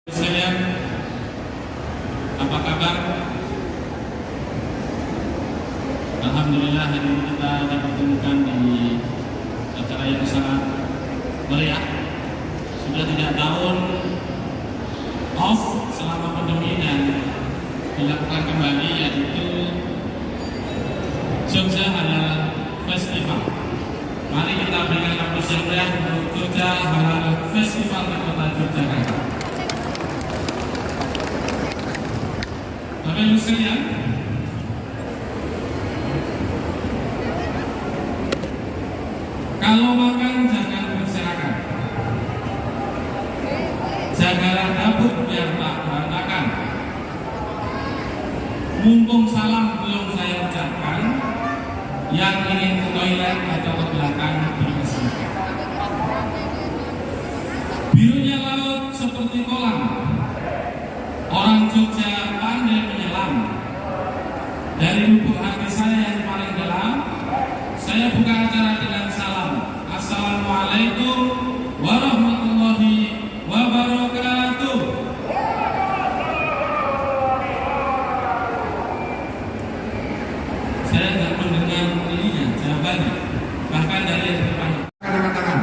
Sekalian, apa kabar? Alhamdulillah hari ini kita dipertemukan di acara yang sangat meriah. Sudah 3 tahun off selama pandemi dan dilakukan kembali, yaitu Jogja Halal Festival. Mari kita berikan aplaus yang meriah untuk Jogja Halal Festival di Kota Yogyakarta. Bapak Ibu sekalian, kalau makan jangan berserakan, jagalah dapur biar tak berantakan. Mumpung salam belum saya ucapkan, yang ingin ke toilet atau ke belakang dipersilakan. Birunya laut seperti kolam, orang Jogja pandai menyelam. Dari lubuk hati saya yang paling dalam, saya buka acara dengan salam. Assalamualaikum warahmatullahi wabarakatuh. Saya tidak mendengar ininya, jawabannya, bahkan dari yang depan. Angkat tangan.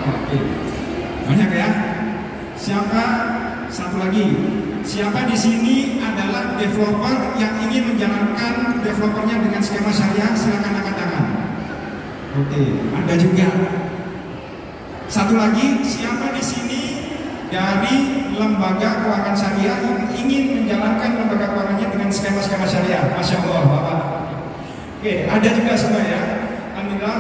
Oke. Banyak ya. Siapa? Satu lagi. Siapa di sini adalah developer yang ingin menjalankan developernya dengan skema syariah? Silakan angkat tangan. Oke, ada juga. Satu lagi, siapa di sini dari lembaga keuangan syariah yang ingin menjalankan lembaga keuangannya dengan skema-skema syariah? Masya Allah, Bapak. Oke, ada juga semua ya. Alhamdulillah,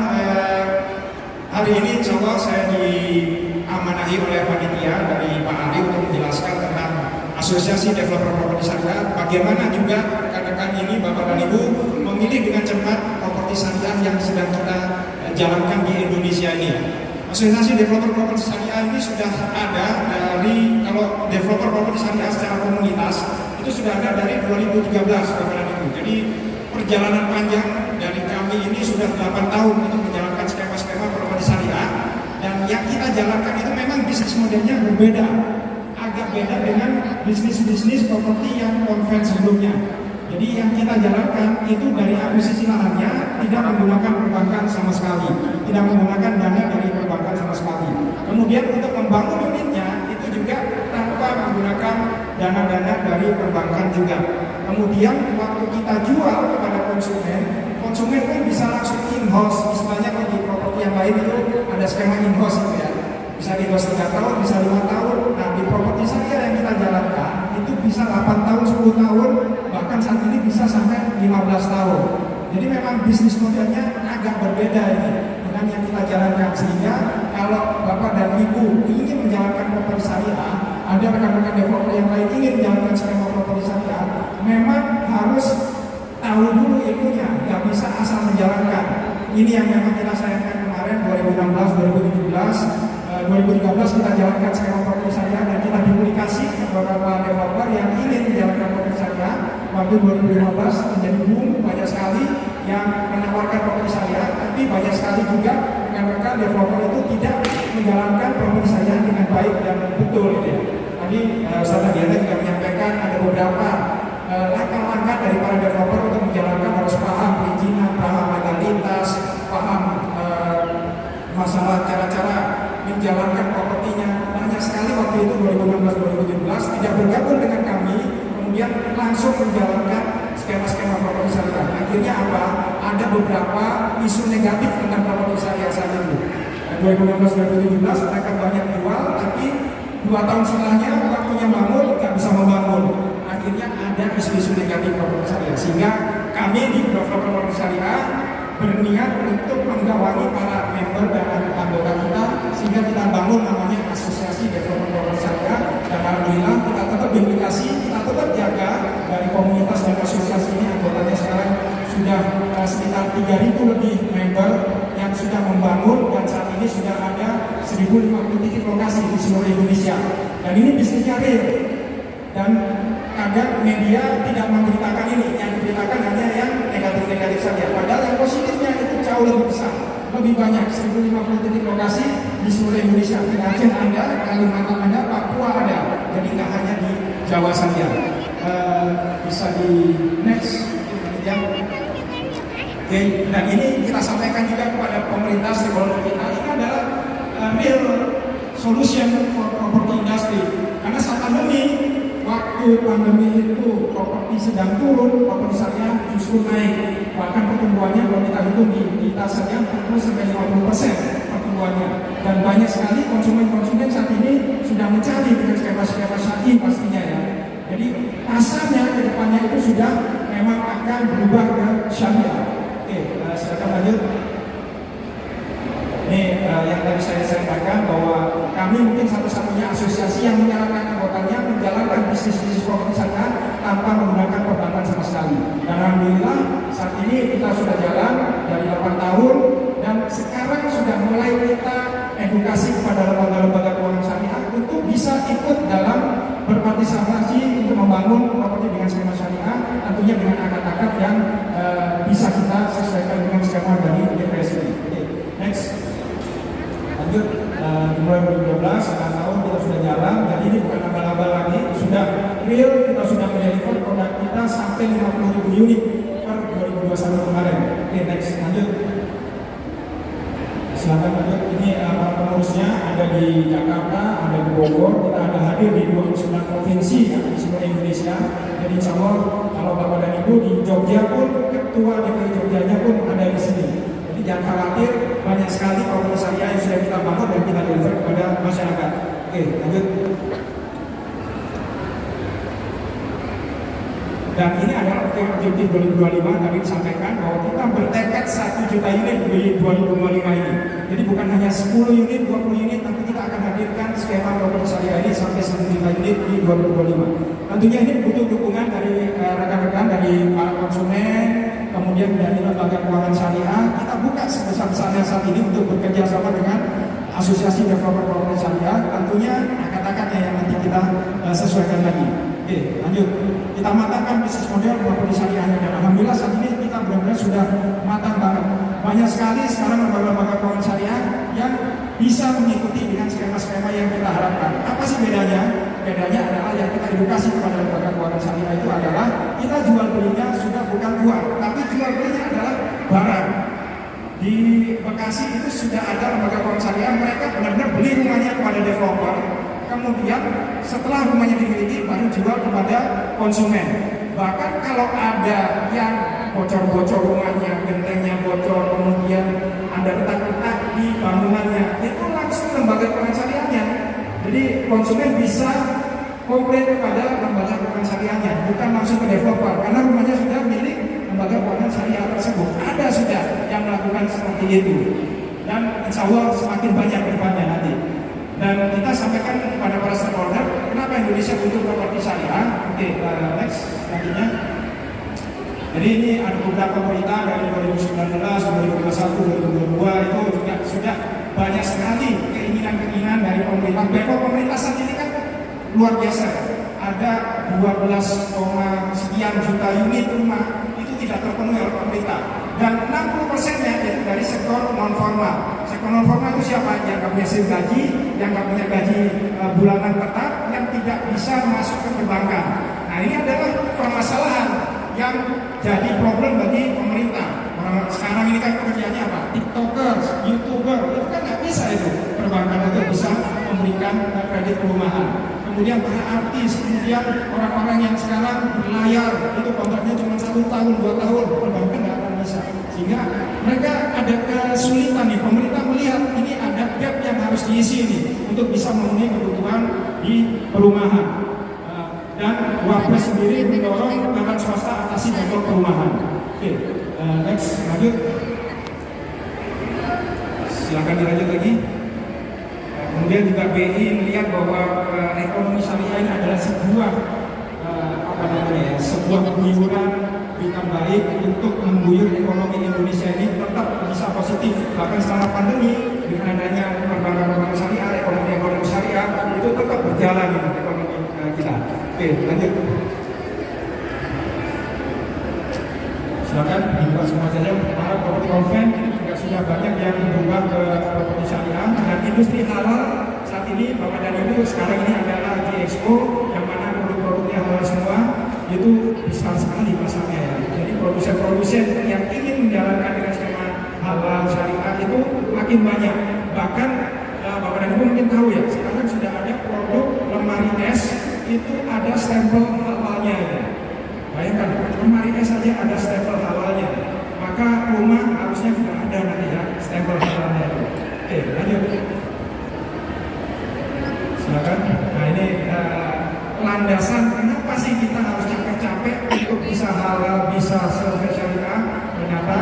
hari ini insya Allah saya diamanahi oleh panitia dari Pak Ari untuk menjelaskan tentang Asosiasi Developer Properti Syariah, bagaimana juga rekan-rekan ini Bapak dan Ibu memilih dengan cermat properti syariah yang sedang kita jalankan di Indonesia ini. Asosiasi Developer Properti Syariah ini sudah ada dari, kalau developer properti syariah secara komunitas itu sudah ada dari 2013 Bapak dan Ibu. Jadi perjalanan panjang dari kami ini sudah 8 tahun untuk menjalankan skema-skema properti syariah, dan yang kita jalankan itu memang bisnis modelnya berbeda. Agak beda dengan bisnis-bisnis properti yang konven sebelumnya. Jadi yang kita jalankan itu dari akuisisi lahannya tidak menggunakan perbankan sama sekali, tidak menggunakan dana dari perbankan sama sekali. Kemudian untuk membangun unitnya itu juga tanpa menggunakan dana-dana dari perbankan juga. Kemudian waktu kita jual kepada konsumen, konsumen pun bisa langsung in-house. Istilahnya kalau di properti yang lain itu ada skema in-house itu ya. Bisa di 3 tahun, bisa 5 tahun. Nah, di properti syariah yang kita jalankan itu bisa 8 tahun, 10 tahun, bahkan saat ini bisa sampai 15 tahun. Jadi memang bisnis modelnya agak berbeda ini dengan yang kita jalankan, sehingga kalau Bapak dan Ibu ingin menjalankan properti syariah, ada rekan-rekan developer yang lain ingin menjalankan skema properti syariah, memang harus tahu dulu ilmunya, nggak bisa asal menjalankan. Ini yang memang kita sayangkan kemarin 2016, 2017. 2013 kita jalankan skema properti syariah dan kita dikomunikasi ke beberapa developer yang ingin menjalankan properti syariah. Waktu 2015 menjadi boom, banyak sekali yang menawarkan properti syariah, tapi banyak sekali juga rekan-rekan developer itu tidak menjalankan properti syariah dengan baik dan betul gitu ya. Tadi Ustaz Diana juga menyampaikan ada beberapa langkah-langkah dari para developer untuk menjalankan, harus paham perizinan, paham legalitas, paham masalah cara-cara menjalankan propertinya. Banyak sekali waktu itu 2016-2017 tidak bergabung dengan kami, kemudian langsung menjalankan skema-skema properti syariah. Akhirnya apa? Ada beberapa isu negatif tentang properti syariah saat itu. 2016-2017 mereka banyak jual, tapi 2 tahun setelahnya waktunya bangun nggak bisa membangun. Akhirnya ada isu-isu negatif properti syariah, sehingga kami di developer properti syariah berniat untuk menggawangi para member dan anggota kita, sehingga kita bangun namanya Asosiasi Developer Properti Syariah. Dan alhamdulillah kita tetap duplikasi, kita tetap jaga dari komunitas dan asosiasi ini. Anggotanya sekarang sudah sekitar 3.000 lebih member yang sudah membangun, dan saat ini sudah ada 1.050 titik lokasi di seluruh Indonesia. Dan ini bisnisnya real, dan kadang media tidak memberitakan ini, yang diberitakan hanya yang negatif-negatif saja. Padahal yang positifnya itu jauh lebih besar, lebih banyak, 1.050 titik lokasi di seluruh Indonesia. Di Aceh ada, Kalimantan ada, Papua ada. Jawa Syariah. Bisa di next ya. Oke, dan ini kita sampaikan juga kepada pemerintah stakeholder kita. Ini adalah real solution for property industry. Karena saat pandemi, waktu pandemi itu properti sedang turun, properti syariah justru naik. Bahkan pertumbuhannya kalau kita hitung di tas saja 40-50% pertumbuhannya. Dan banyak sekali konsumen-konsumen saat ini sudah mencari dengan skema-skema syariah pastinya ya. Jadi pasarnya ke depannya itu sudah memang akan berubah ke syariah. Oke, silakan lanjut. Ini yang tadi saya sampaikan bahwa kami mungkin satu-satunya asosiasi yang menyarankan anggotanya menjalankan bisnis properti syariah tanpa menggunakan perbankan sama sekali. Dan alhamdulillah saat ini kita sudah jalan dari 8 tahun dan sekarang sudah mulai kita edukasi kepada lembaga-lembaga keuangan syariah untuk bisa ikut dalam berpartisipasi untuk membangun properti dengan skema syariah, tentunya dengan akad-akad yang bisa kita sesuaikan dengan skema dari DPS ini. Oke, next. Lanjut, dimulai 2012, 9 tahun kita sudah jalan, dan ini bukan abal-abal lagi, sudah real, kita sudah mendeliver produk kita sampai 50.000 unit per 2021 kemarin. Oke, next, lanjut. Silakan lanjut. Ini para pengurusnya ada di Jakarta, ada di Bogor, kita ada hadir di 29 provinsi di seluruh Indonesia. Jadi insya Allah kalau Bapak dan Ibu di Jogja pun, ketua DPI Jogjanya pun ada di sini. Jadi jangan khawatir, banyak sekali properti syariah yang sudah kita bangun dan kita deliver kepada masyarakat. Oke, lanjut. Dan ini adalah objektif 2025 tadi disampaikan bahwa kita bertekad 1 juta unit di 2025 ini. Jadi bukan hanya 10 unit, 20 unit, tapi kita akan hadirkan skema properti syariah ini sampai 1 juta unit di 2025. Tentunya ini butuh dukungan dari rekan-rekan dari para konsumen, kemudian dari lembaga keuangan syariah. Kita buka sebesar-besarnya saat ini untuk bekerja sama dengan Asosiasi Developer Properti Syariah. Tentunya akad-akadnya yang nanti kita sesuaikan lagi. Oke, lanjut. Kita matangkan bisnis model properti syariahnya dan alhamdulillah saat ini kita benar-benar sudah matang banget. Banyak sekali sekarang lembaga-lembaga keuangan syariah yang bisa mengikuti dengan skema-skema yang kita harapkan. Apa sih bedanya? Bedanya adalah yang kita edukasi kepada lembaga keuangan syariah itu adalah kita jual belinya sudah bukan uang, tapi jual belinya adalah barang. Di Bekasi itu sudah ada lembaga keuangan syariah, mereka benar-benar beli rumahnya kepada developer. Kemudian setelah rumahnya dimiliki baru jual kepada konsumen. Bahkan kalau ada yang bocor-bocor rumahnya, gentengnya bocor, kemudian ada retak-retak di bangunannya, itu langsung lembaga keuangan syariahnya. Jadi konsumen bisa komplain kepada lembaga keuangan syariahnya, bukan langsung ke developer, karena rumahnya sudah milik lembaga keuangan syariah tersebut. Ada sudah yang melakukan seperti itu. Dan insya Allah semakin banyak ke depannya nanti. Dan kita sampaikan kepada para stakeholder, kenapa Indonesia butuh properti syariah. Oke, next selanjutnya. Jadi ini ada beberapa berita dari 2019, 2021, 2022 itu juga sudah banyak sekali keinginan-keinginan dari pemerintah. Bahwa pemerintah saat ini kan luar biasa. Ada 12, sekian juta unit rumah itu tidak terpenuhi oleh pemerintah. Dan 60%-nya itu dari sektor non formal. Sektor non formal itu siapa? Yang nggak punya sim gaji, yang nggak punya gaji bulanan tetap, yang tidak bisa masuk ke perbankan. Nah ini adalah permasalahan yang jadi problem bagi pemerintah. Orang sekarang ini kan pekerjaannya apa? TikTokers, YouTuber, itu kan nggak bisa itu perbankan itu bisa memberikan kredit perumahan. Kemudian para artis, kemudian orang-orang yang sekarang berlayar itu kontraknya cuma 1 tahun, 2 tahun, perbankan nggak akan bisa. Sehingga mereka ada kesulitan nih. Pemerintah melihat ini ada gap yang harus diisi nih untuk bisa memenuhi kebutuhan di perumahan. Dan Wapres sendiri mendorong agar swasta atasi sektor perumahan. Oke, next lanjut. Silakan dilanjut lagi. Kemudian juga BI melihat bahwa ekonomi syariah ini adalah sebuah sebuah penghuyuran berita baik untuk mengguyur ekonomi Indonesia ini tetap bisa positif. Bahkan selama pandemi dengan adanya perbankan syariah, ekonomi syariah itu tetap berjalan ekonomi kita. Oke, lanjut. Silakan dibuka semua saja. Para properti conference juga sudah banyak yang berubah ke properti syariah dan industri halal saat ini Bapak dan Ibu sekarang ini adalah GXO yang mana produk-produk halal semua, itu besar sekali pasarnya ya. Jadi produsen-produsen yang ingin menjalankan dengan skema halal syariah itu makin banyak. Bahkan Bapak dan Ibu mungkin tahu ya, sekarang sudah ada produk lemari es itu ada stempel halalnya ya. Bayangkan, lemari es saja ada stempel halalnya. Maka rumah harusnya juga ada nanti ya stempel halalnya. Oke, lanjut. Silakan. Nah ini landasan kenapa sih kita harus capek-capek untuk bisa halal, bisa serba syariah. Ternyata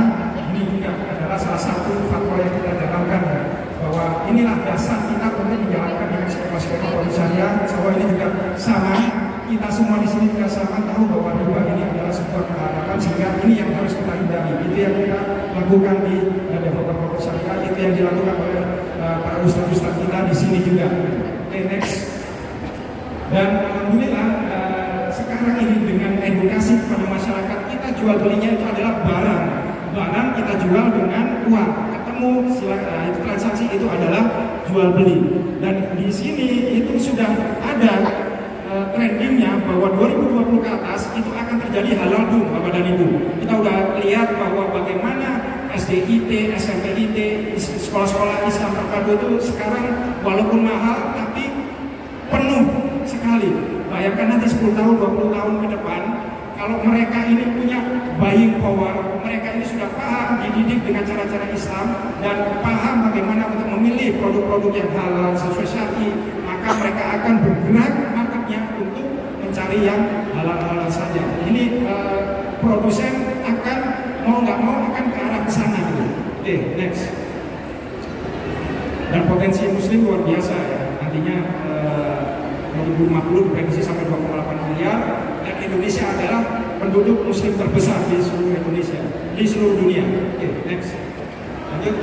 ini juga adalah salah satu faktor yang kita jalankan ya, bahwa inilah dasar kita untuk menjalankan dengan skema-skema produk syariah. Bahwa ini juga sama, kita semua di sini juga sama tahu bahwa riba ini adalah sebuah keharapan, sehingga ini yang harus kita hindari. Itu yang kita lakukan di developer produk syariah, itu yang dilakukan oleh para ustaz-ustaz kita di sini juga. Oke, next. Dan alhamdulillah sekarang ini dengan edukasi kepada masyarakat, kita jual belinya itu adalah barang kita jual dengan uang, ketemu itu transaksi itu adalah jual beli. Dan di sini itu sudah ada trendingnya bahwa 2020 ke atas itu akan terjadi halal boom, Bapak dan Ibu. Kita udah lihat bahwa bagaimana SDIT, SMPIT, sekolah-sekolah Islam terpadu itu sekarang walaupun mahal tapi penuh sekali. Bayangkan nanti 10 tahun, 20 tahun ke depan, kalau mereka ini punya buying power, mereka ini sudah paham, dididik dengan cara-cara Islam dan paham bagaimana untuk memilih produk-produk yang halal sesuai syar'i, maka mereka akan bergerak marketnya untuk mencari yang halal-halal saja. Ini produsen akan mau nggak mau akan ke arah ke sana. Oke, next. Dan potensi muslim luar biasa ya. Nantinya 2050 diprediksi sampai 2,8 miliar, dan Indonesia adalah penduduk muslim terbesar di seluruh Indonesia, di seluruh dunia. Oke, next. Lanjut.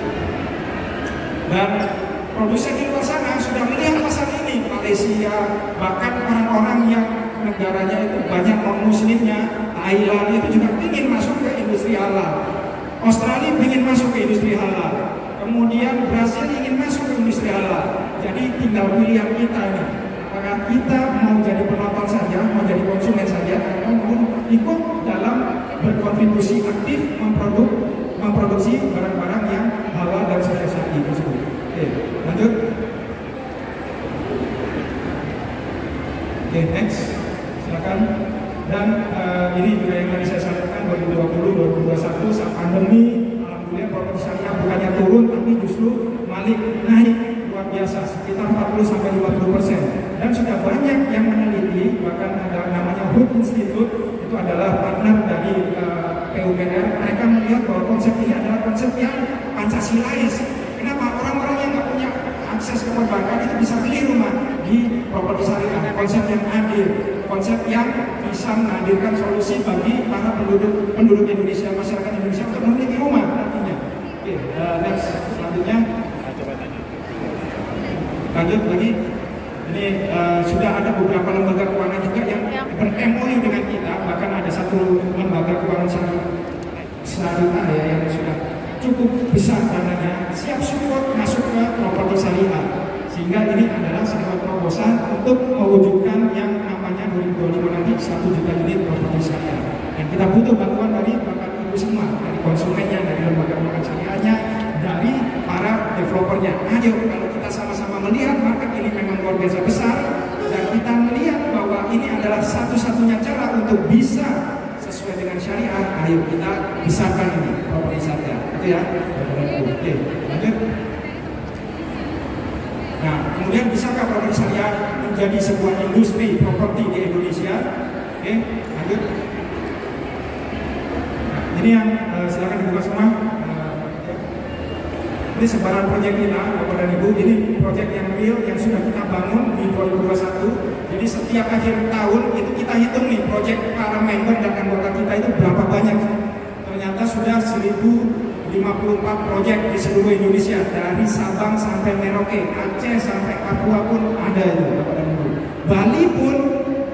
Dan produsen di luar sana sudah melihat pasar ini, Malaysia, bahkan orang-orang yang negaranya itu banyak non-muslimnya, Thailand itu juga ingin masuk ke industri halal. Australia ingin masuk ke industri halal. Kemudian Brasil ingin masuk ke industri halal. Jadi tinggal pilihan kita ini. Apakah kita mau jadi penonton saja, mau jadi konsumen saja, atau mau ikut dalam berkontribusi aktif memproduksi barang-barang yang halal dan sesuai syar'i tersebut. Oke, lanjut. Oke, next. Silakan. Dan ini juga yang tadi saya sampaikan 2020, 2021 saat pandemi, alhamdulillah produk syariah bukannya turun tapi justru malah naik luar biasa sekitar 40-50%. Dan sudah banyak yang meneliti, bahkan ada namanya Hood Institute, itu adalah partner dari PUPR. Mereka melihat bahwa konsep ini adalah konsep yang Pancasilais. Kenapa orang-orang yang nggak punya akses ke perbankan itu bisa beli rumah di properti syariah? Konsep yang adil, konsep yang bisa menghadirkan solusi bagi para penduduk Indonesia, masyarakat Indonesia untuk memiliki rumah nantinya. Oke, next, selanjutnya. Lanjut lagi. Ini sudah ada beberapa lembaga keuangan juga yang ber-MOU dengan kita, bahkan ada satu lembaga keuangan syariah ya yang sudah cukup besar dananya, siap support masuk ke properti syariah. Sehingga ini adalah sebuah terobosan untuk mewujudkan yang namanya 2025 nanti 1 juta unit properti syariah. Dan kita butuh bantuan dari Bapak Ibu semua, dari konsumennya, dari lembaga keuangan syariahnya, dari para developernya. Ayo kalau kita sama-sama melihat market ini memang luar biasa besar, dan kita melihat bahwa ini adalah satu-satunya cara untuk bisa sesuai dengan syariah, ayo kita besarkan ini properti syariah. Itu ya. Oke, lanjut. Nah, kemudian bisakah properti syariah menjadi sebuah industri properti di Indonesia? Oke, lanjut. Nah, ini yang silakan dibuka semua. Ini sebaran proyek kita, Bapak dan Ibu. Ini proyek yang real yang sudah kita bangun di 2021. Jadi setiap akhir tahun itu kita hitung nih proyek para member dan anggota kita itu berapa banyak. Ternyata sudah 1054 proyek di seluruh Indonesia, dari Sabang sampai Merauke, Aceh sampai Papua pun ada itu, Bapak dan Ibu. Bali pun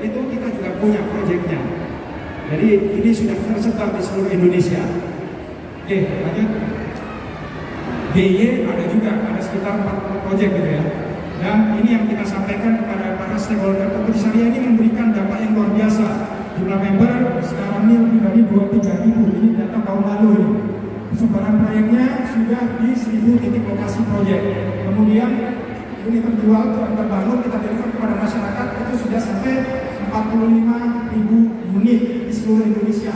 itu kita juga punya proyeknya. Jadi ini sudah tersebar di seluruh Indonesia. Oke, lanjut. DIY ada juga, ada sekitar 40 proyek gitu ya. Dan ini yang kita sampaikan kepada para stakeholder properti syariah ini memberikan dampak yang luar biasa. Jumlah member sekarang ini lebih dari 23.000. Ini data tahun lalu ini. Persebaran proyeknya sudah di 1.000 titik lokasi proyek. Kemudian ini terjual terbangun kita deliver kepada masyarakat itu sudah sampai 45.000 unit di seluruh Indonesia.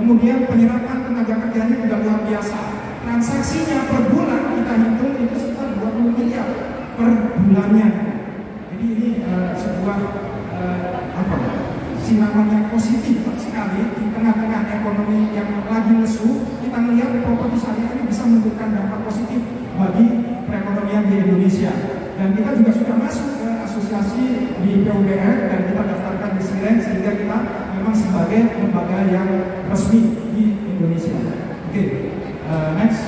Kemudian penyerapan tenaga kerjanya juga luar biasa. Transaksinya per bulan kita hitung itu sekitar 20 miliar per bulannya. Jadi ini sebuah sinaman yang positif sekali di tengah-tengah ekonomi yang lagi lesu. Kita melihat properti syariah ini bisa memberikan dampak positif bagi perekonomian di Indonesia. Dan kita juga sudah masuk ke asosiasi di PUBR dan kita daftarkan di SIREN sehingga kita memang sebagai lembaga yang resmi di Indonesia. Oke, next.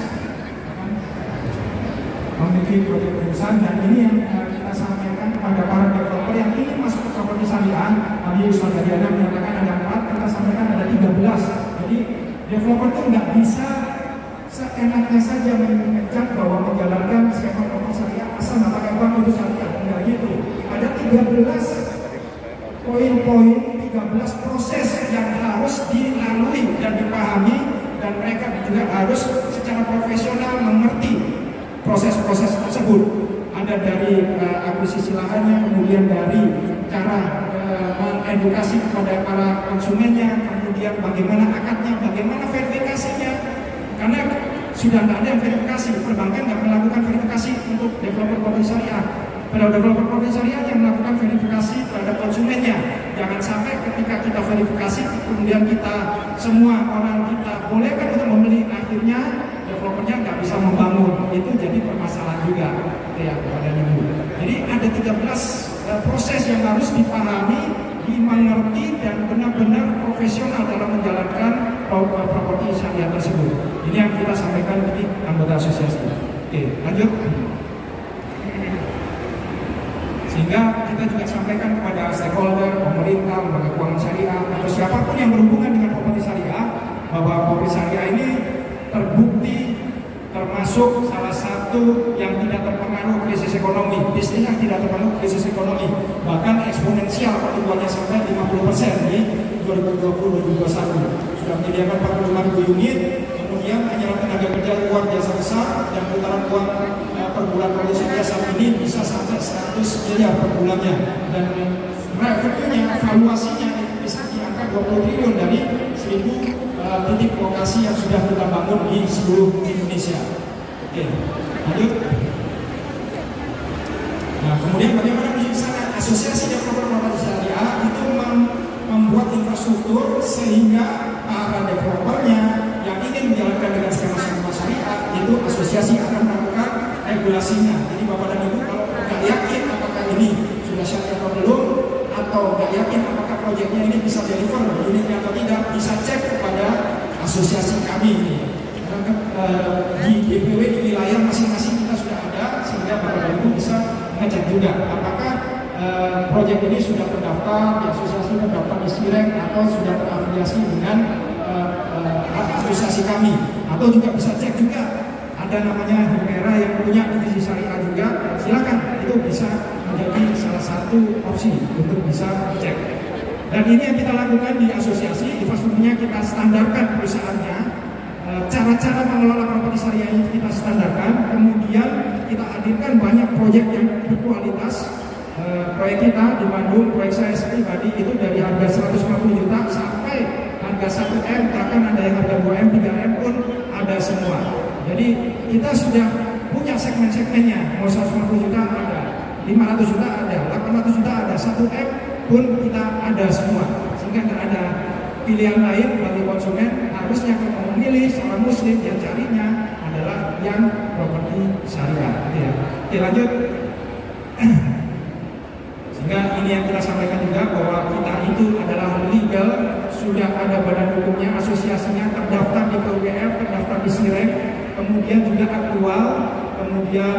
Memiliki proyek perusahaan dan ini yang kita sampaikan kepada para developer yang ingin masuk ke properti syariah. Tadi Ustaz Diana menyatakan ada 4, kita sampaikan ada 13. Jadi developer itu nggak bisa seenaknya saja mengejak bahwa menjalankan skema properti syariah asal nggak pakai uang itu syariah. Enggak gitu. Ada 13 poin-poin, 13 proses yang harus dilalui dan dipahami dan mereka juga harus secara profesional mengerti proses-proses tersebut. Ada dari akuisisi lahannya, kemudian dari cara mengedukasi kepada para konsumennya, kemudian bagaimana akadnya, bagaimana verifikasinya. Karena sudah tidak ada yang verifikasi, perbankan nggak melakukan verifikasi untuk developer properti syariah. Pada developer properti syariah yang melakukan verifikasi terhadap konsumennya. Jangan sampai ketika kita verifikasi, kemudian kita semua orang kita bolehkan untuk membeli, akhirnya developernya nggak bisa membangun. Itu jadi permasalahan juga ya kepada ibu. Jadi ada 13 proses yang harus dipahami, dimengerti dan benar-benar profesional dalam menjalankan properti syariah tersebut. Ini yang kita sampaikan di anggota asosiasi. Oke, lanjut. Sehingga kita juga sampaikan kepada stakeholder, pemerintah, lembaga keuangan syariah atau siapapun yang berhubungan dengan properti syariah bahwa properti syariah ini terbukti termasuk salah satu yang tidak terpengaruh krisis ekonomi. Bisnisnya tidak terpengaruh krisis ekonomi, bahkan eksponensial pertumbuhannya sampai 50% di 2020-2021. Sudah menyediakan 45.000 unit, kemudian penyerapan tenaga kerja luar biasa besar dan putaran uang per bulan properti syariah saat ini bisa sampai 100 miliar per bulannya dan revenue-nya, valuasinya itu bisa di angka 20 triliun dari 1.000 titik lokasi yang sudah kita bangun di seluruh Indonesia. Oke, lanjut. Nah, kemudian bagaimana di sana asosiasi developer properti syariah itu membuat infrastruktur sehingga para developernya yang ingin menjalankan dengan skema syariah itu asosiasi akan melakukan regulasinya. Jadi Bapak dan Ibu kalau nggak yakin apakah ini sudah syariah atau belum, atau nggak yakin apakah proyeknya ini bisa deliver unitnya atau tidak, bisa cek kepada asosiasi kami ini. Karena di DPW di wilayah masing-masing kita sudah ada, sehingga Bapak dan Ibu bisa ngecek juga apakah proyek ini sudah terdaftar di asosiasi, terdaftar di SIREN atau sudah terafiliasi dengan asosiasi kami, atau juga bisa cek juga ada namanya HERA yang punya divisi syariah juga, silakan itu bisa menjadi salah satu opsi untuk bisa cek. Dan ini yang kita lakukan di asosiasi, infrastrukturnya kita standarkan perusahaannya, cara-cara mengelola properti syariah ini kita standarkan, kemudian kita hadirkan banyak proyek yang berkualitas. Proyek kita di Bandung, proyek saya pribadi itu dari harga 150 juta sampai harga 1M, bahkan ada yang harga 2M, 3M pun ada semua. Jadi kita sudah punya segmen-segmennya, mau 150 juta ada, 500 juta ada, 800 juta ada, 1M pun kita ada semua. Sehingga tidak ada pilihan lain bagi konsumen, harusnya kalau memilih seorang muslim yang carinya adalah yang properti syariah. Oke, lanjut. Sehingga ini yang kita sampaikan juga bahwa kita itu adalah legal, sudah ada badan hukumnya, asosiasinya terdaftar di PUBR, terdaftar di SIREN, kemudian juga aktual, kemudian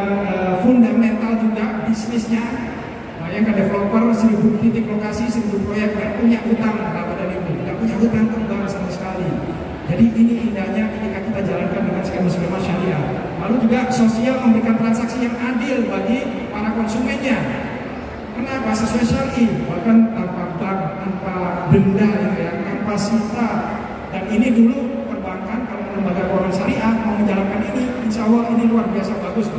fundamental juga bisnisnya. Bayangkan developer 1.000 titik lokasi, 1.000 proyek, nggak punya utang, nggak punya utang tunggal sama sekali. Jadi ini indahnya ketika kita jalankan dengan skema-skema syariah. Lalu juga sosial memberikan transaksi yang adil bagi para konsumennya. Kenapa? Sesuai syar'i, bahkan tanpa bank, tanpa denda, gitu ya, tanpa sita. Dan ini dulu perbankan kalau lembaga keuangan syariah mau menjalankan ini, insya Allah ini luar biasa bagus.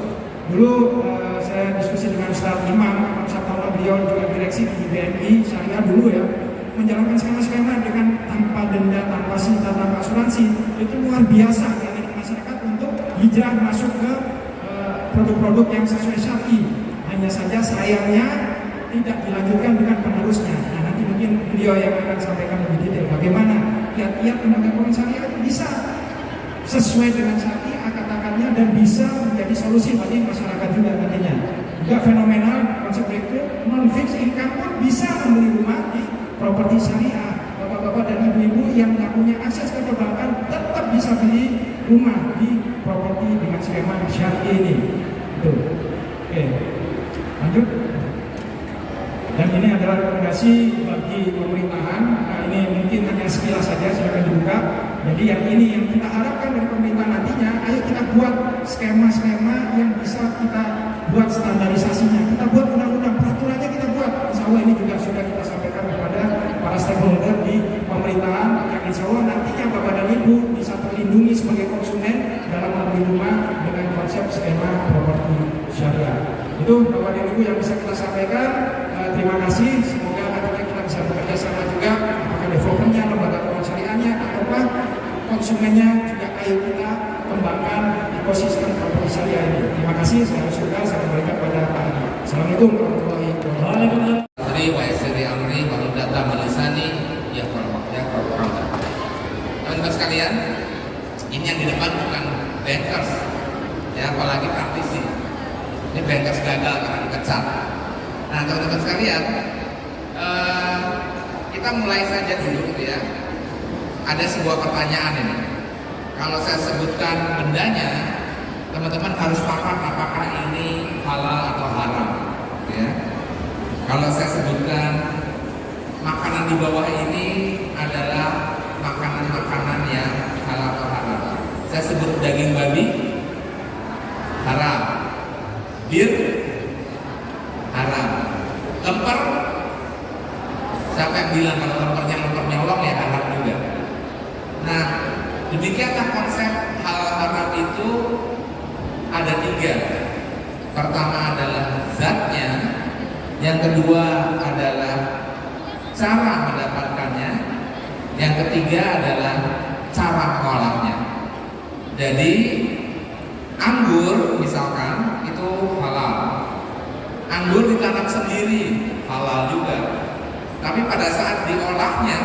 Dulu saya diskusi dengan Ustaz Imam Sabtono, beliau juga direksi di BNI Syariah dulu ya, menjalankan skema-skema dengan tanpa denda, tanpa sita, tanpa asuransi, itu luar biasa bagi masyarakat untuk hijrah masuk ke produk-produk yang sesuai syar'i. Hanya saja sayangnya tidak dilanjutkan dengan penerusnya. Nah, nanti mungkin beliau yang akan sampaikan lebih detail bagaimana kiat-kiat lembaga keuangan syariah itu bisa sesuai dengan syar'i akad-akadnya dan bisa menjadi solusi bagi masyarakat juga nantinya. Juga fenomenal konsep itu non-fixed income pun bisa membeli rumah di properti syariah. Bapak-bapak dan ibu-ibu yang nggak punya akses ke perbankan tetap bisa beli rumah di properti dengan skema syar'i ini. Tuh. Oke. Lanjut. Dan ini adalah rekomendasi bagi pemerintahan. Nah, ini mungkin hanya sekilas saja, silakan dibuka. Jadi yang ini yang kita harapkan dari pemerintah nantinya, ayo kita buat skema-skema yang bisa kita buat standarisasinya. Kita buat undang-undang, peraturannya kita buat. Insya Allah ini juga sudah kita sampaikan kepada para stakeholder di pemerintahan, yang insya Allah nantinya Bapak dan Ibu bisa terlindungi sebagai konsumen dalam membeli rumah dengan konsep skema properti syariah. Itu Bapak dan Ibu yang bisa kita sampaikan. Terima kasih. Semoga nantinya kita bisa bekerja sama juga, apakah developernya, lembaga keuangan syariahnya, ataupun konsumennya juga. Ayo kita kembangkan ekosistem properti syariah ini. Terima kasih. Saya sudah saya kembalikan kepada Pak Adi. Assalamualaikum warahmatullahi wabarakatuh. Dari Waisiri Amri Waludata Malisani ya teman-teman sekalian, ini yang di depan bukan bankers ya, apalagi praktisi. Ini bankers gagal karena dikecat. Nah teman-teman sekalian, kita mulai saja dulu gitu ya. Ada sebuah pertanyaan ini. Kalau saya sebutkan bendanya, teman-teman harus paham apakah ini halal atau haram gitu ya. Kalau saya sebutkan makanan di bawah ini adalah makanan-makanan yang halal atau haram. Saya sebut daging babi haram, bir haram, lemper, siapa yang bilang kalau lempernya nyolong ya haram juga. Nah, demikianlah konsep halal haram itu ada 3. Pertama adalah zatnya, yang kedua adalah cara mendapatkannya, yang ketiga adalah cara mengolahnya. Jadi anggur misalkan itu halal, anggur ditanam sendiri halal juga, tapi pada saat diolahnya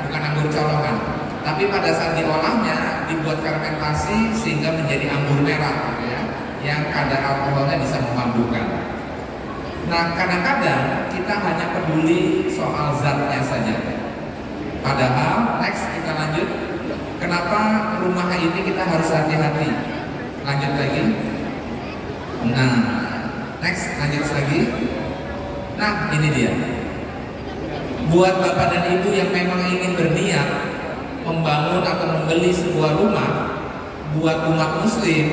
bukan anggur colongan, tapi pada saat diolahnya dibuat fermentasi sehingga menjadi anggur merah gitu ya, yang kadar alkoholnya bisa memabukkan. Nah, kadang-kadang kita hanya peduli soal zatnya saja. Padahal, next kita lanjut. Kenapa rumah ini kita harus hati-hati? Lanjut lagi. Nah, next lanjut lagi. Nah, ini dia. Buat bapak dan ibu yang memang ingin berniat membangun atau membeli sebuah rumah, buat umat muslim,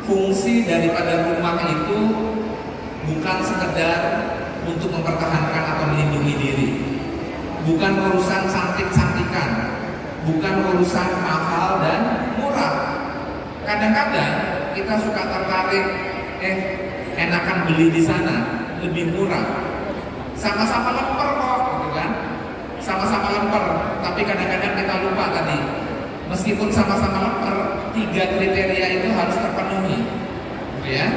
fungsi daripada rumah itu bukan sekedar untuk mempertahankan atau melindungi diri, bukan urusan cantik-cantikan, bukan urusan mahal dan murah. Kadang-kadang kita suka tertarik, enakan beli di sana, lebih murah. Sama-sama lemper kok, gitu kan? Sama-sama lemper, tapi kadang-kadang kita lupa tadi, meskipun sama-sama lemper, 3 kriteria itu harus terpenuhi, gitu ya.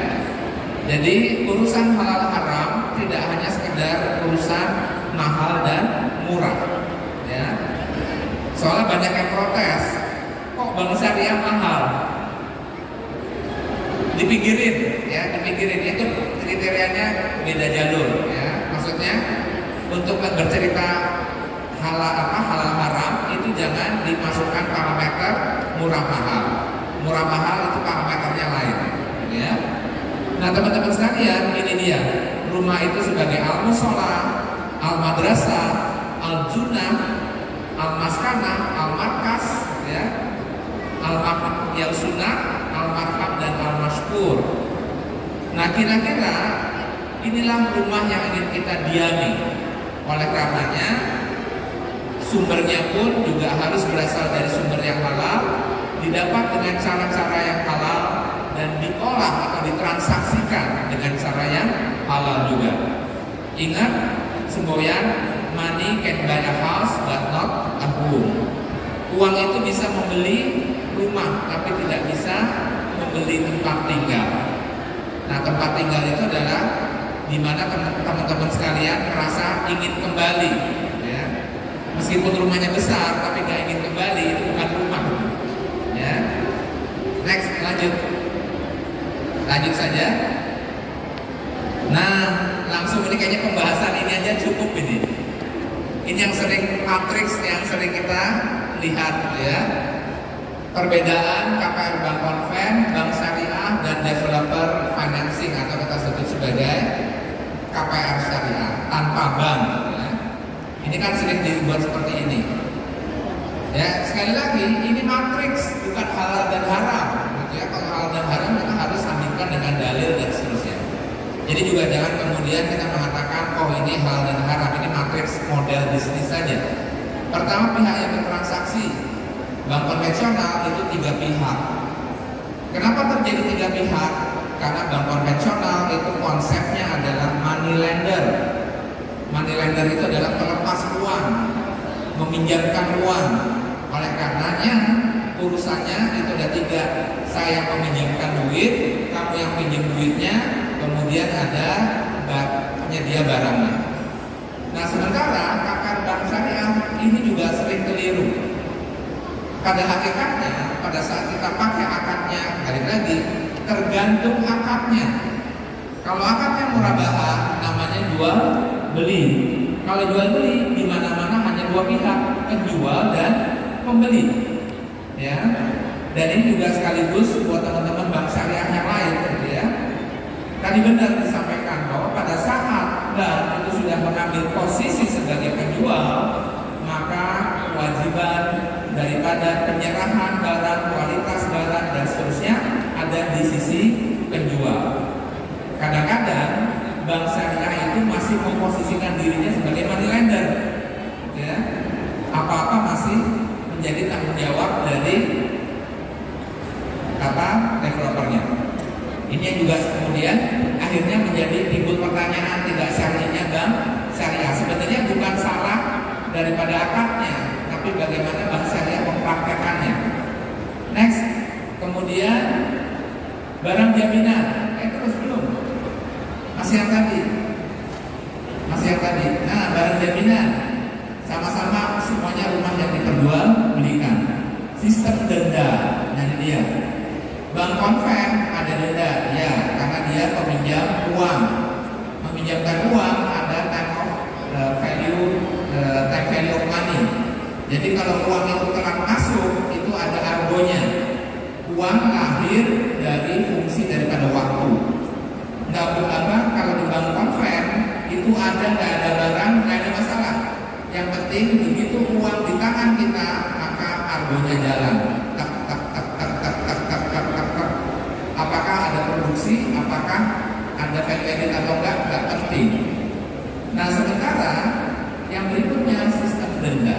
Jadi urusan halal haram tidak hanya sekedar urusan mahal dan murah, ya. Soalnya banyak yang protes, kok bank syariah mahal? Dipikirin, ya, dipikirin. Itu kriterianya beda jalur, ya. Maksudnya untuk bercerita halal haram itu jangan dimasukkan parameter murah mahal. Murah mahal itu parameternya lain, ya. Nah teman-teman sekalian, ini dia rumah itu sebagai al-musola, al-madrasah, al-junah, al-maskanah, al-markas, ya, al-makam yang sunnah, al-makam dan al-mashkur. Nah kira-kira inilah rumah yang ingin kita diami. Oleh karenanya sumbernya pun juga harus berasal dari sumber yang halal, didapat dengan cara-cara yang halal, dan diolah atau ditransaksikan dengan cara yang halal juga. Ingat semboyan, money can buy a house but not a home. Uang itu bisa membeli rumah tapi tidak bisa membeli tempat tinggal. Nah, tempat tinggal itu adalah di mana teman-teman sekalian merasa ingin kembali, ya. Meskipun rumahnya besar tapi nggak ingin kembali, itu bukan rumah, ya. Next, lanjut saja. Nah, langsung ini kayaknya pembahasan ini aja cukup ini. Ini yang sering matriks yang sering kita lihat, ya. Perbedaan KPR Bank Konven, Bank Syariah, dan Developer Financing atau kita sebut sebagai KPR Syariah tanpa bank, ya. Ini kan sering dibuat seperti ini. Ya, sekali lagi ini matriks, bukan halal dan haram, gitu ya. Kalau halal dan haram kita harus sambungkan dengan dalil dan seterusnya. Jadi juga jangan kemudian kita mengatakan oh ini halal dan haram, ini matriks model bisnis saja. Pertama, pihak yang bertransaksi. Bank konvensional itu 3 pihak. Kenapa terjadi 3 pihak? Karena bank konvensional itu konsepnya adalah money lender. Money lender itu adalah pelepas uang, meminjamkan uang. Oleh karenanya urusannya itu ada 3. Saya meminjamkan duit, kamu yang pinjam duitnya, kemudian ada penyedia barangnya. Nah, sementara KPR Bank Syariah ini juga sering keliru. Pada hakikatnya, pada saat kita pakai akadnya, balik lagi, tergantung akadnya. Kalau akadnya murabahah, namanya jual beli. Kalau jual beli, di mana-mana hanya 2 pihak, penjual dan pembeli. Ya, dan ini juga sekaligus buat teman-teman bank syariah yang lain, gitu ya. Tadi benar disampaikan bahwa pada saat bank itu sudah mengambil posisi sebagai penjual, maka kewajiban daripada penyerahan barang, kualitas barang dan seterusnya ada di sisi penjual. Kadang-kadang bank syariah itu masih memposisikan dirinya sebagai money lender, ya. Apa-apa masih menjadi tanggung jawab dari developernya. Ini yang juga kemudian akhirnya menjadi timbul pertanyaan tidak syariahnya bank syariah. Sebenarnya bukan salah daripada akadnya, tapi bagaimana bank syariah mempraktekannya. Next, kemudian barang jaminan. Terus belum? Masih yang tadi. Nah, barang jaminan sama-sama semuanya rumah yang diperjual belikan. Sistem denda, nah ini dia. Bank konven ada denda, ya, karena dia peminjam uang. Meminjamkan uang ada time value of money. Jadi kalau uang itu telah masuk, itu ada argonya. Uang lahir dari fungsi daripada waktu. Nggak apa kalau di bank konven itu nggak ada barang, nggak ada masalah. Yang penting begitu uang di tangan kita, maka argonya jalan. Apakah ada produksi, apakah ada value added atau enggak penting. Nah, sementara yang berikutnya sistem denda.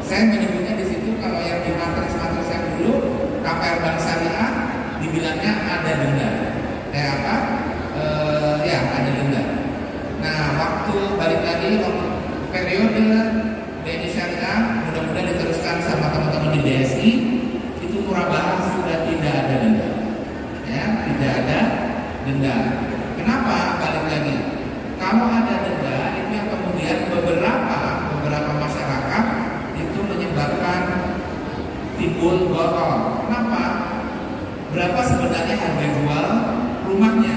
Saya menyebutnya di situ kalau yang di matriks yang dulu KPR Bank Syariah dibilangnya ada denda. Ada denda. Nah, waktu balik lagi periode BNI Syariah mudah-mudahan diteruskan sama teman-teman di DSI itu murabahah sudah tidak ada denda. Ya, tidak ada denda. Kenapa? Balik lagi. Kalau ada denda itu yang kemudian beberapa masyarakat itu menyebabkan timbul gotong. Kenapa? Berapa sebenarnya harga jual rumahnya?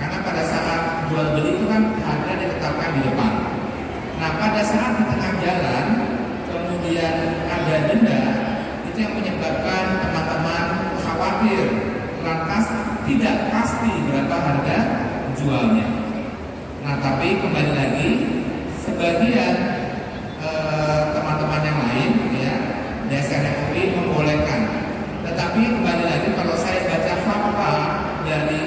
Karena pada saat jual beli itu kan harga ditetapkan di depan. Nah, pada saat di tengah jalan kemudian ada denda, itu yang menyebabkan teman-teman khawatir, lantas tidak pasti berapa harga jualnya. Nah, tapi kembali lagi sebagian teman-teman yang lain, ya, DSN MUI membolehkan. Tetapi kembali lagi kalau saya baca fakta dari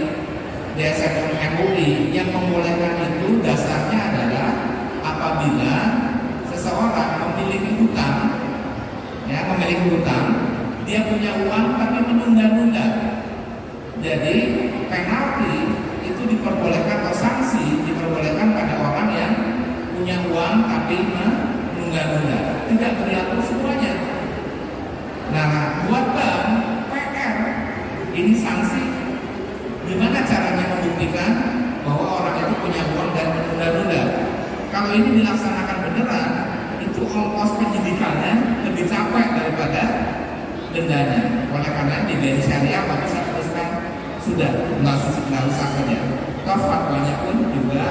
DSN MUI yang membolehkan itu dasarnya adalah apabila seseorang memiliki hutang, ya memiliki hutang, dia punya uang tapi menunda-nunda. Jadi penalti itu diperbolehkan atau sanksi diperbolehkan pada orang yang punya uang tapi menunda-nunda. Tidak berlaku semuanya. Nah, buat bank PR ini sanksi. Gimana caranya membuktikan bahwa orang itu punya uang dan menunda-nunda? Kalau ini dilaksanakan beneran, itu ongkos penyidikannya lebih capek daripada dendanya. Oleh karena di gaji syariah maka saya teruskan sudah nggak usah saja. Toh fatwanya pun juga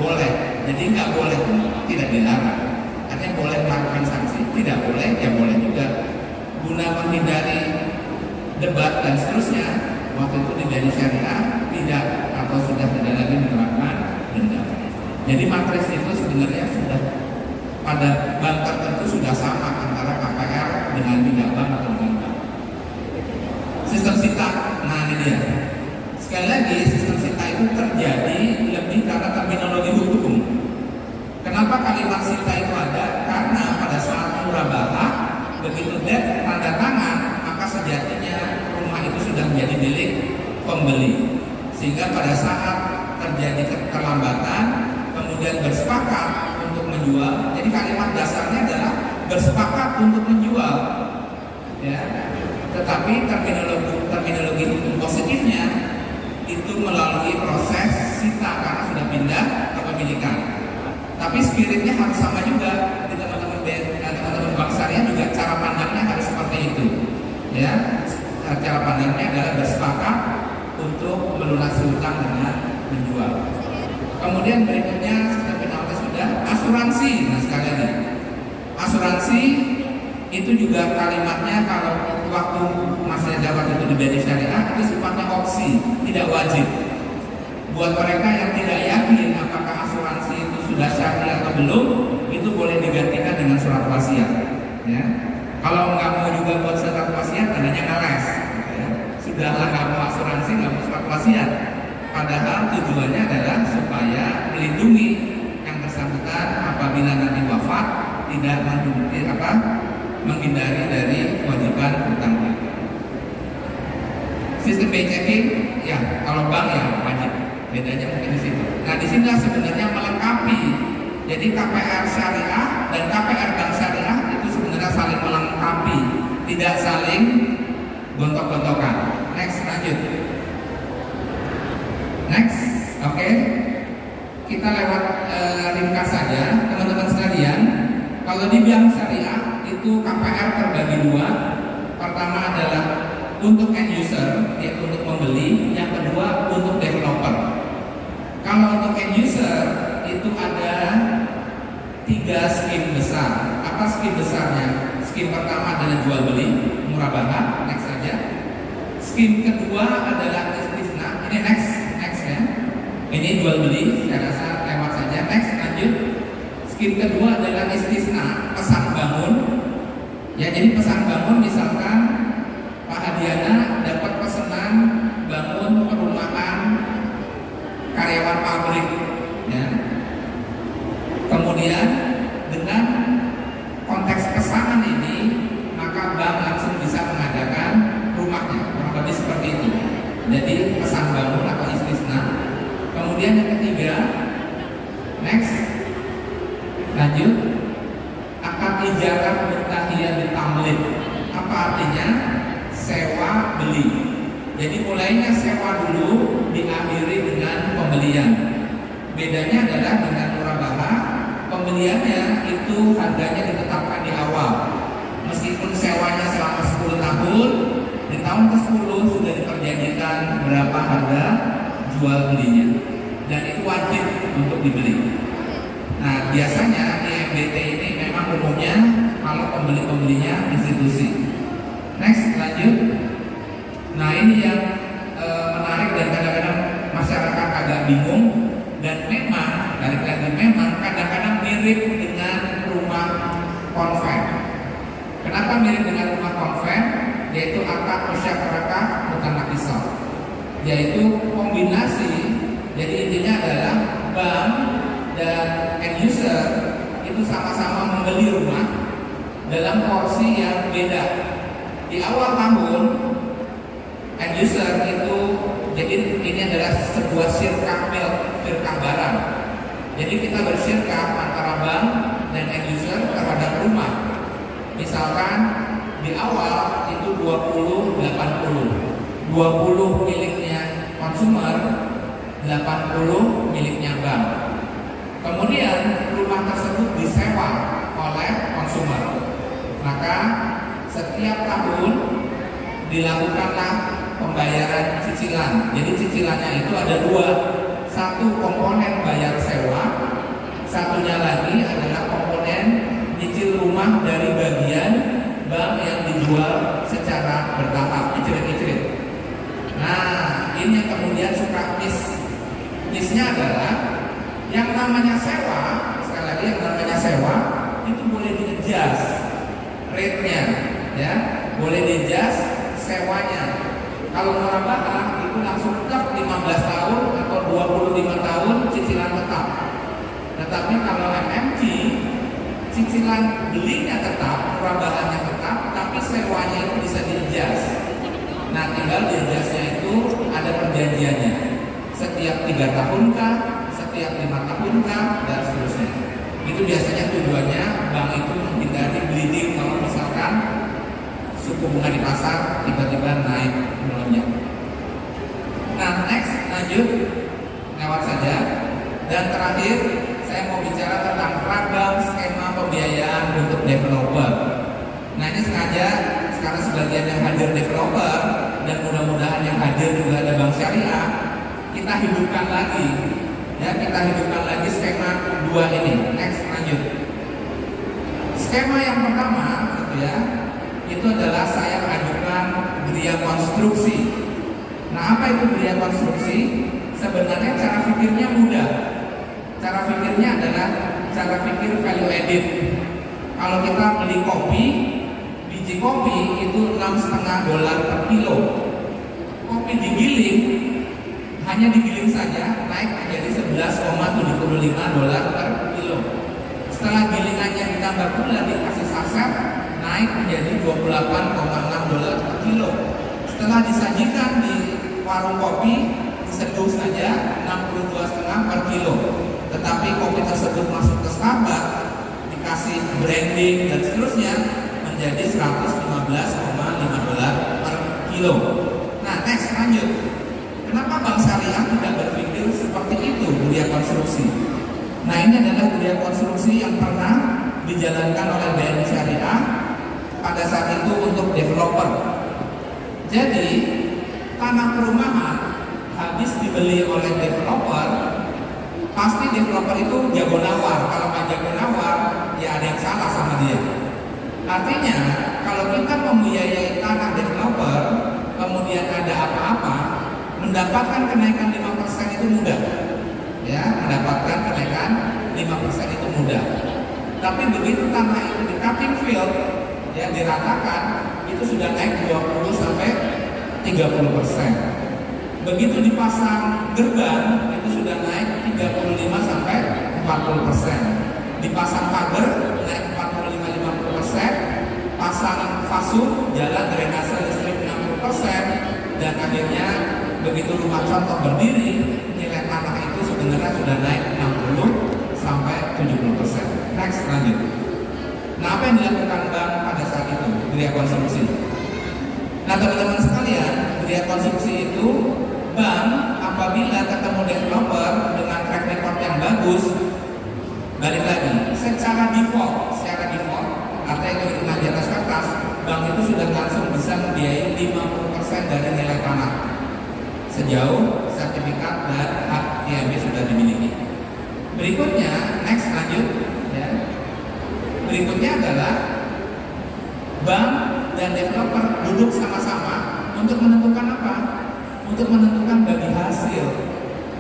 boleh. Jadi nggak boleh pun tidak dilarang. Artinya boleh melakukan sanksi, tidak boleh ya boleh juga. Guna menghindari debat dan seterusnya, waktu itu di gaji syariah tidak atau sudah tidak lagi menerapkan denda. Jadi matris itu sebenarnya sudah pada bank tertentu sudah sama antara KPR dengan tidak bank atau dengan bank. Sistem sita, nah ini dia. Sekali lagi sistem sita itu terjadi lebih karena terminologi hukum. Kenapa kalimat sita itu ada? Karena pada saat murabahah begitu debt tanda tangan maka sejatinya rumah itu sudah menjadi milik pembeli. Sehingga pada saat terjadi keterlambatan kemudian bersepakat untuk menjual. Jadi kalimat dasarnya adalah bersepakat untuk menjual. Ya. Tetapi terminologi hukum positifnya itu melalui proses sita karena sudah pindah kepemilikan. Tapi spiritnya harus sama juga di teman-teman bank syariah juga cara pandangnya harus seperti itu. Ya, cara pandangnya adalah bersepakat untuk melunasi hutang dengan menjual. Kemudian berikutnya sistem penalti sudah asuransi. Nah sekali lagi asuransi itu juga kalimatnya kalau waktu masa jabat itu di BNI Syariah itu sifatnya opsi, tidak wajib. Buat mereka yang tidak yakin apakah asuransi itu sudah syariah atau belum, itu boleh digantikan dengan surat wasiat. Ya. Kalau nggak mau juga buat surat wasiat, tandanya ngeles. Ya. Sudahlah nggak mau asuransi, nggak mau surat wasiat. Padahal tujuannya adalah supaya melindungi yang bersangkutan apabila nanti wafat tidak menghindari dari kewajiban hutang. Sistem pay checking, ya kalau bank ya wajib. Bedanya mungkin di situ. Nah di sini sebenarnya melengkapi. Jadi KPR syariah dan KPR bank syariah itu sebenarnya saling melengkapi, tidak saling gontok-gontokan. Next lanjut. Next, oke. Kita lewat ringkas saja, teman-teman sekalian. Kalau di bank syariah itu KPR terbagi dua. Pertama adalah untuk end user, yaitu untuk membeli. Yang kedua untuk developer. Kalau untuk end user itu ada 3 skim besar. Apa skim besarnya? Skim pertama adalah jual beli, murabahah. Next saja. Skim kedua adalah istisna. Ini next ya. Ini jual beli, saya rasa lewat saja. Next lanjut. Skim kedua adalah istisna, pesan bangun. Ya jadi pesan bangun misalkan Pak Hadiana dapat pesanan bangun perumahan karyawan pabrik, ya. Kemudian dengan konteks pesanan ini maka bank langsung bisa mengadakan rumahnya, kurang lebih seperti itu. Jadi pesan bangun atau istisna. Kemudian yang ketiga, next, lanjut, akad ijarah muhtahiyah ditamlik. Apa artinya? Sewa beli. Jadi mulainya sewa dulu, diakhiri dengan pembelian. Bedanya adalah dengan murabahah, pembeliannya itu harganya ditetapkan di awal. Meskipun sewanya selama 10 tahun, di tahun ke-10 sudah diperjanjikan berapa harga jual belinya. Dan itu wajib untuk dibeli. Nah biasanya di MBT ini memang umumnya kalau pembeli-pembelinya institusi. Next lanjut. Nah ini yang menarik dan kadang-kadang masyarakat agak bingung dan memang kadang-kadang mirip dengan rumah konven. Kenapa mirip dengan rumah konven? Yaitu akad musyarakah mutanakisah, yaitu kombinasi Jadi intinya adalah bank dan end user itu sama-sama membeli rumah dalam porsi yang beda. Di awal tahun end user itu, jadi ini adalah sebuah sirkap barang. Jadi kita bersirkap antara bank dan end user terhadap rumah. Misalkan di awal itu 20-80, 20 miliknya konsumer, 80 miliknya bank. Kemudian rumah tersebut disewa oleh konsumer. Maka setiap tahun dilakukanlah pembayaran cicilan. Jadi cicilannya itu ada dua. Satu komponen bayar sewa, satunya lagi adalah komponen nyicil rumah dari bagian bank yang dijual secara bertahap, icrit-icrit. Nah, ini yang kemudian suka miss-nya adalah yang namanya sewa, sekali lagi yang namanya sewa itu boleh di-adjust rate-nya, ya, boleh di-adjust sewanya. Kalau murabahah itu langsung tetap 15 tahun atau 25 tahun cicilan tetap. Tetapi kalau MMG cicilan belinya tetap, murabahannya tetap, tapi sewanya itu bisa di-adjust. Nah, tinggal di-adjustnya itu ada perjanjiannya. Setiap 3 tahun kah, setiap 5 tahun kah, dan seterusnya. Itu biasanya tujuannya bank itu menghindari bleeding kalau misalkan suku bunga di pasar tiba-tiba naik melonjak. Nah, next lanjut, lewat saja. Dan terakhir saya mau bicara tentang ragam skema pembiayaan untuk developer. Nah, ini sengaja sekarang sebagian yang hadir developer dan mudah-mudahan yang hadir juga ada bank syariah, kita hidupkan lagi. Ya, kita hidupkan lagi skema dua ini. Next lanjut. Skema yang pertama, gitu ya, itu adalah saya ajukan geria konstruksi. Nah, apa itu geria konstruksi? Sebenarnya cara pikirnya mudah. Cara pikirnya adalah cara pikir value added. Kalau kita beli kopi, biji kopi itu $6,5 per kilo. Kopi digiling, hanya digiling saja naik menjadi $11,75 per kilo. Setelah gilingannya ditambah gula dikasih saset, naik menjadi $28,6 per kilo. Setelah disajikan di warung kopi, diseduh saja $62,5 per kilo. Tetapi kopi tersebut masuk ke Starbucks, dikasih branding dan seterusnya, menjadi $115,5 per kilo. Nah, next lanjut. Kenapa bank syariah tidak berpikir seperti itu geria konstruksi? Nah, ini adalah geria konstruksi yang pernah dijalankan oleh BNI Syariah pada saat itu untuk developer. Jadi tanah perumahan habis dibeli oleh developer, pasti developer itu jago nawar. Kalau nggak jago nawar, ya ada yang salah sama dia. Artinya kalau kita membiayai tanah developer, kemudian ada apa-apa, mendapatkan kenaikan 5% itu mudah. Ya, mendapatkan kenaikan 5% itu mudah. Tapi begitu tanah itu di cutting field, ya diratakan, itu sudah naik 20 sampai 30%. Begitu dipasang gerbang, itu sudah naik 35 sampai 40%. Dipasang pagar naik 45-50%. Pasang fasum, jalan drainase listrik 60%. Dan akhirnya begitu rumah contoh berdiri, nilai tanah itu sebenarnya sudah naik 60 sampai 70%. Next lanjut. Nah, apa yang dilakukan bank pada saat itu? Geria konstruksi. Nah, teman-teman sekalian, geria konstruksi itu bank apabila ketemu developer dengan track record yang bagus, balik lagi, secara default, artinya itu hitungan di atas kertas, bank itu sudah langsung bisa membiayai 50% dari nilai tanah sejauh sertifikat dan hak IMB sudah dimiliki. Berikutnya, next lanjut, ya. Berikutnya adalah bank dan developer duduk sama-sama untuk menentukan apa? Untuk menentukan bagi hasil.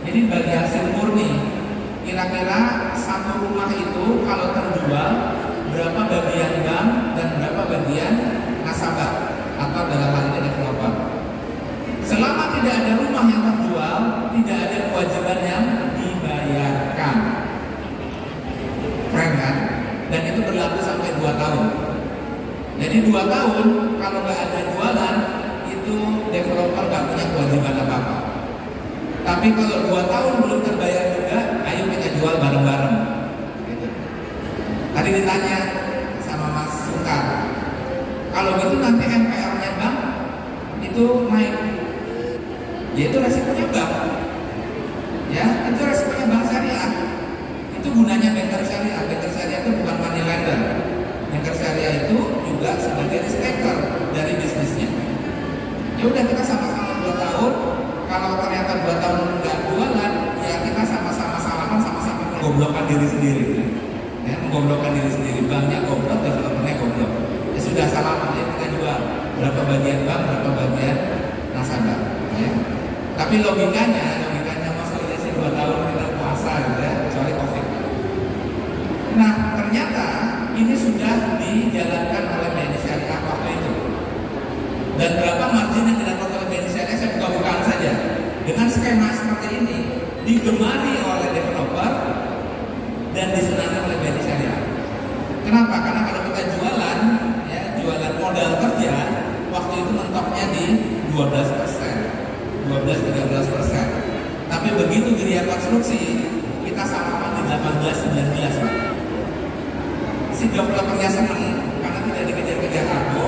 Jadi bagi hasil murni. Kira-kira satu rumah itu kalau terjual, berapa bagian bank dan berapa bagian nasabah atau dalam hal ini developer. Selama tidak ada rumah yang terjual, tidak ada kewajiban yang itu berlaku sampai 2 tahun. Jadi 2 tahun kalau nggak ada jualan itu developer nggak punya kewajiban apa-apa. Tapi kalau 2 tahun belum terbayar juga, ayo kita jual bareng-bareng. Gitu. Tadi ditanya sama Mas Sukar, kalau gitu nanti NPL-nya bank itu naik, yaitu resikonya bank. Ya, itu resikonya bank syariah. Itu gunanya banker syariah. Banker syariah itu bukan money lender. Banker syariah itu juga sebagai risk taker dari bisnisnya. Ya udah, kita sama-sama 2 tahun. Kalau ternyata 2 tahun nggak jualan, ya kita sama-sama salaman, sama-sama menggoblokkan diri sendiri. Ya, menggoblokkan diri sendiri. Banknya goblok, developernya goblok. Ya sudah, salaman, ya kita jual. Berapa bagian bank, berapa bagian nasabah. Ya. Tapi logikanya masa iya sih 2 tahun kita puasa gitu ya, kecuali COVID. Nah, ternyata ini sudah dijalankan oleh BNI Syariah waktu itu. Dan berapa margin yang didapat oleh BNI Syariah, saya buka-bukaan saja. Dengan skema seperti ini digemari oleh developer dan disenangi oleh BNI Syariah. Kenapa? Karena kalau kita jualan, ya, jualan modal kerja, waktu itu mentoknya di 12%, 12-13%. Tapi begitu Gria Konstruksi, kita sama-sama di 18-19. Si developernya senang karena tidak dikejar-kejar harga.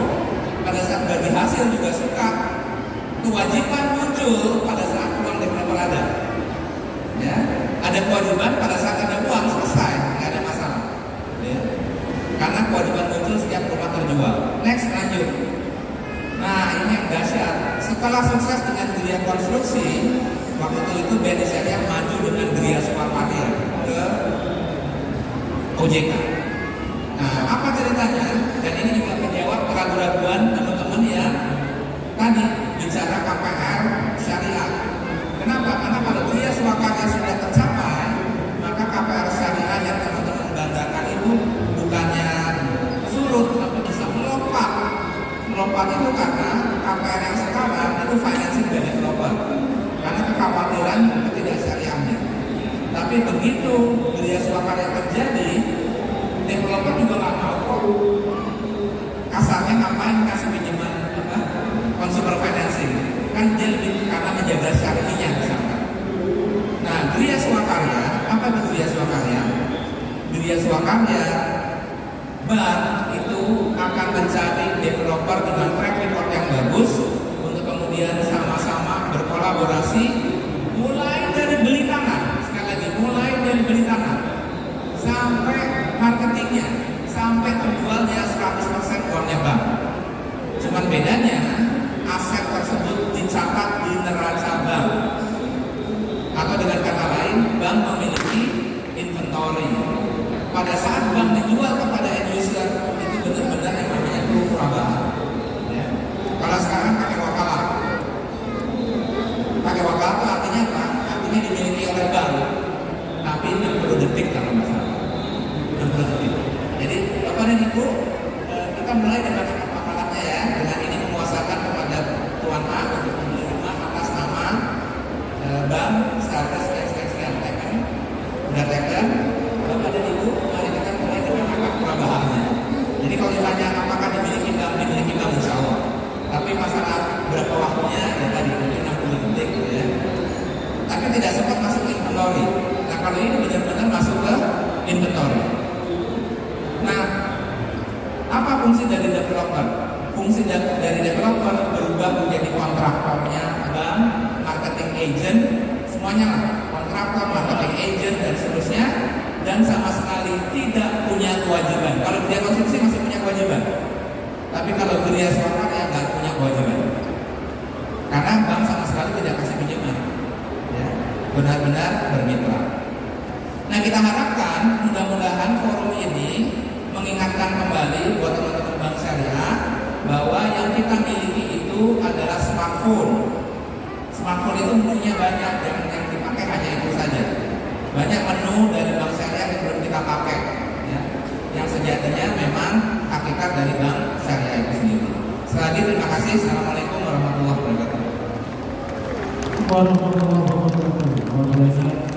Pada saat bagi hasil juga suka. Kewajiban muncul pada saat uang developer ada. Ya, ada kewajiban pada saat ada uang, selesai, nggak ada masalah. Ya. Karena kewajiban muncul setiap rumah terjual. Next, lanjut. Nah, ini yang dahsyat. Setelah sukses dengan Gria Konstruksi, waktu itu BNI Syariah maju dengan Gria Swakarya ke OJK. Nah, apa ceritanya? Dan ini juga menjawab keraguan-keraguan teman-teman yang tadi bicara KPR syariah. Kenapa? Karena kalau Gria Swakarya sudah tercapai, maka KPR syariah yang teman-teman banggakan itu bukannya surut, tapi bisa melompat. Melompat itu karena KPR yang sekarang itu financing dari developer. Karena kekhawatiran ketidaksyariahnya. Tapi begitu Gria Swakarya terjadi, developer juga nggak mau kok. Kasarnya ngapain kasih pinjaman consumer financing? Kan dia lebih karena menjaga syariahnya misalkan. Nah, Gria Swakarya, apa itu Gria Swakarya? Gria Swakarya, bank itu akan mencari developer dengan track record yang bagus untuk kemudian sama-sama berkolaborasi, mulai dari beli tanah, sekali lagi mulai dari beli tanah sampai marketingnya, sampai terjualnya 100% uangnya bank. Cuman bedanya aset tersebut dicatat di neraca bank, atau dengan kata lain bank memiliki inventory. Pada saat bank dijual kepada end user, itu benar-benar yang namanya murabahah. Ya. Kalau sekarang pakai wakalah. Pakai wakalah itu artinya apa? Artinya dimiliki oleh bank. Tapi 60 detik kalau nggak salah. 60 detik. Jadi Bapak dan Ibu, kita mulai dengan wakalahnya ya. Dengan ini menguasakan kepada Tuan A untuk membeli rumah atas nama bank secara sekian teken. Udah teken. Bapak dan Ibu, mari kita mulai dengan akad murabahahnya. Jadi kalau ditanya apakah dimiliki bank insya Allah. Tapi masalah berapa waktunya, ya tadi mungkin 60 detik gitu ya. Tapi tidak sempat masuk ke inventory. Nah, kalau ini benar-benar masuk ke inventory. Nah, apa fungsi dari developer? Fungsi dari developer berubah menjadi kontraktornya bank, marketing agent, semuanya lah. Kontraktor, marketing agent, dan seterusnya. Dan sama sekali tidak punya kewajiban. Kalau Gria Konstruksi masih punya kewajiban, tapi kalau Gria Swakarya nggak punya kewajiban, karena bank sama sekali tidak kasih pinjaman, ya, benar-benar bermitra. Nah, kita harapkan mudah-mudahan forum ini mengingatkan kembali buat teman-teman bank syariah bahwa yang kita miliki itu adalah smartphone. Smartphone itu punya banyak, jangan yang dipakai hanya itu saja. Banyak menu dari bank syariah yang belum kita pakai, ya, yang sejatinya memang hakikat dari bank syariah itu sendiri. Sekali lagi terima kasih. Assalamualaikum warahmatullahi wabarakatuh. Warahmatullahi wabarakatuh.